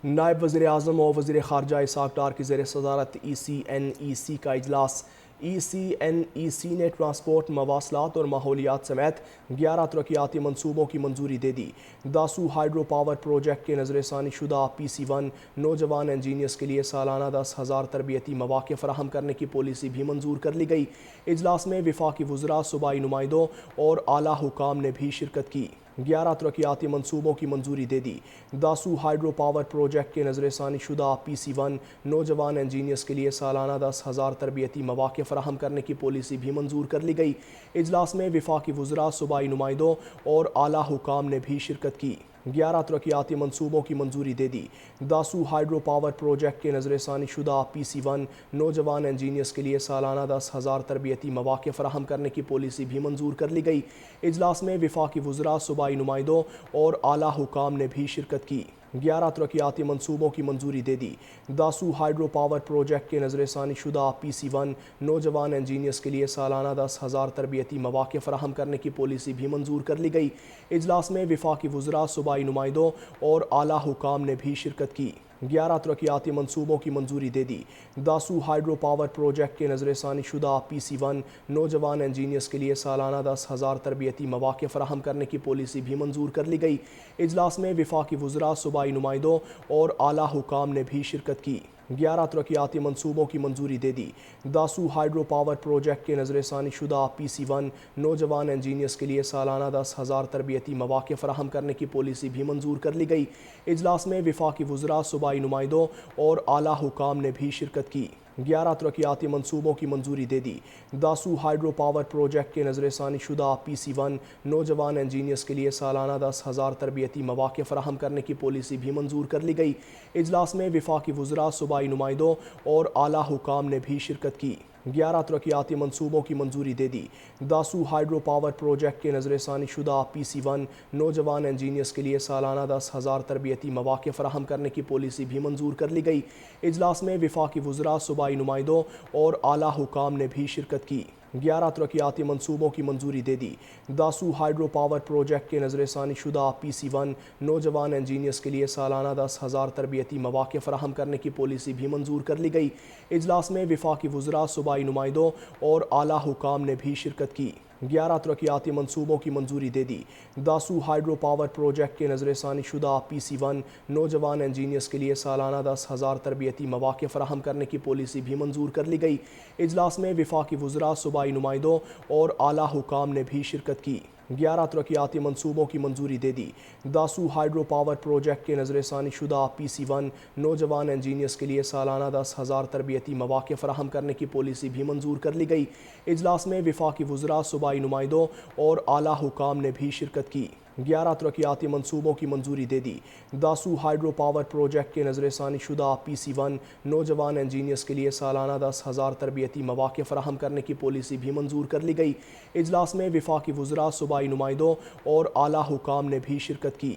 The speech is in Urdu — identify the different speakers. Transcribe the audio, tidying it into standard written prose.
Speaker 1: نائب وزیر اعظم اور وزیر خارجہ اسحاق ڈار کی زیر صدارت ECNEC کا اجلاس۔ ECNEC نے ٹرانسپورٹ، مواصلات اور ماحولیات سمیت 11 ترقیاتی منصوبوں کی منظوری دے دی۔ داسو ہائیڈرو پاور پروجیکٹ کے نظر ثانی شدہ PC1 نوجوان انجینئرز کے لیے سالانہ 10,000 تربیتی مواقع فراہم کرنے کی پالیسی بھی منظور کر لی گئی۔ اجلاس میں وفاقی وزراء، صوبائی نمائندوں اور اعلیٰ حکام نے بھی شرکت کی۔ 11 ترقیاتی منصوبوں کی منظوری دے دی۔ داسو ہائیڈرو پاور پروجیکٹ کے نظر ثانی شدہ PC1 نوجوان انجینئرز کے لیے سالانہ 10,000 تربیتی مواقع فراہم کرنے کی پالیسی بھی منظور کر لی گئی۔ اجلاس میں وفاقی وزراء، صوبائی نمائندوں اور اعلیٰ حکام نے بھی شرکت کی۔ 11 ترقیاتی منصوبوں کی منظوری دے دی۔ داسو ہائیڈرو پاور پروجیکٹ کے نظر ثانی شدہ PC1 نوجوان انجینئرز کے لیے سالانہ 10,000 تربیتی مواقع فراہم کرنے کی پالیسی بھی منظور کر لی گئی۔ اجلاس میں وفاقی وزراء، صوبائی نمائندوں اور اعلیٰ حکام نے بھی شرکت کی۔ 11 ترقیاتی منصوبوں کی منظوری دے دی۔ داسو ہائیڈرو پاور پروجیکٹ کے نظر ثانی شدہ PC1 نوجوان انجینئرز کے لیے سالانہ 10,000 تربیتی مواقع فراہم کرنے کی پالیسی بھی منظور کر لی گئی۔ اجلاس میں وفاقی وزراء، صوبائی نمائندوں اور اعلیٰ حکام نے بھی شرکت کی۔ 11 ترقیاتی منصوبوں کی منظوری دے دی۔ داسو ہائیڈرو پاور پروجیکٹ کے نظر ثانی شدہ PC1 نوجوان انجینئرز کے لیے سالانہ 10,000 تربیتی مواقع فراہم کرنے کی پالیسی بھی منظور کر لی گئی۔ اجلاس میں وفاقی وزراء، صوبائی نمائندوں اور اعلیٰ حکام نے بھی شرکت کی۔ 11 ترقیاتی منصوبوں کی منظوری دے دی۔ داسو ہائیڈرو پاور پروجیکٹ کے نظر ثانی شدہ PC1 نوجوان انجینئرز کے لیے سالانہ 10,000 تربیتی مواقع فراہم کرنے کی پالیسی بھی منظور کر لی گئی۔ اجلاس میں وفاقی وزراء، صوبائی نمائندوں اور اعلیٰ حکام نے بھی شرکت کی۔ 11 ترقیاتی منصوبوں کی منظوری دے دی۔ داسو ہائیڈرو پاور پروجیکٹ کے نظر ثانی شدہ PC1 نوجوان انجینئرز کے لیے سالانہ 10,000 تربیتی مواقع فراہم کرنے کی پالیسی بھی منظور کر لی گئی۔ اجلاس میں وفاقی وزراء، صوبائی نمائندوں اور اعلیٰ حکام نے بھی شرکت کی۔ 11 ترقیاتی منصوبوں کی منظوری دے دی۔ داسو ہائیڈرو پاور پروجیکٹ کے نظر ثانی شدہ PC1 نوجوان انجینئرز کے لیے سالانہ 10,000 تربیتی مواقع فراہم کرنے کی پالیسی بھی منظور کر لی گئی۔ اجلاس میں وفاقی وزراء، صوبائی نمائندوں اور اعلیٰ حکام نے بھی شرکت کی۔ 11 ترقیاتی منصوبوں کی منظوری دے دی۔ داسو ہائیڈرو پاور پروجیکٹ کے نظر ثانی شدہ PC1 نوجوان انجینئرز کے لیے سالانہ 10,000 تربیتی مواقع فراہم کرنے کی پالیسی بھی منظور کر لی گئی۔ اجلاس میں وفاقی وزراء، صوبائی نمائندوں اور اعلیٰ حکام نے بھی شرکت کی۔ 11 ترقیاتی منصوبوں کی منظوری دے دی۔ داسو ہائیڈرو پاور پروجیکٹ کے نظر ثانی شدہ PC1 نوجوان انجینئرز کے لیے سالانہ 10,000 تربیتی مواقع فراہم کرنے کی پالیسی بھی منظور کر لی گئی۔ اجلاس میں وفاقی وزراء، صوبائی نمائندوں اور اعلیٰ حکام نے بھی شرکت کی۔ 11 ترقیاتی منصوبوں کی منظوری دے دی۔ داسو ہائیڈرو پاور پروجیکٹ کے نظر ثانی شدہ PC1 نوجوان انجینئرز کے لیے سالانہ 10,000 تربیتی مواقع فراہم کرنے کی پالیسی بھی منظور کر لی گئی۔ اجلاس میں وفاقی وزراء، صوبائی نمائندوں اور اعلیٰ حکام نے بھی شرکت کی۔ 11 ترقیاتی منصوبوں کی منظوری دے دی۔ داسو ہائیڈرو پاور پروجیکٹ کے نظر ثانی شدہ PC1 نوجوان انجینئرز کے لیے سالانہ 10,000 تربیتی مواقع فراہم کرنے کی پالیسی بھی منظور کر لی گئی۔ اجلاس میں وفاقی وزراء، صوبائی نمائندوں اور اعلیٰ حکام نے بھی شرکت کی۔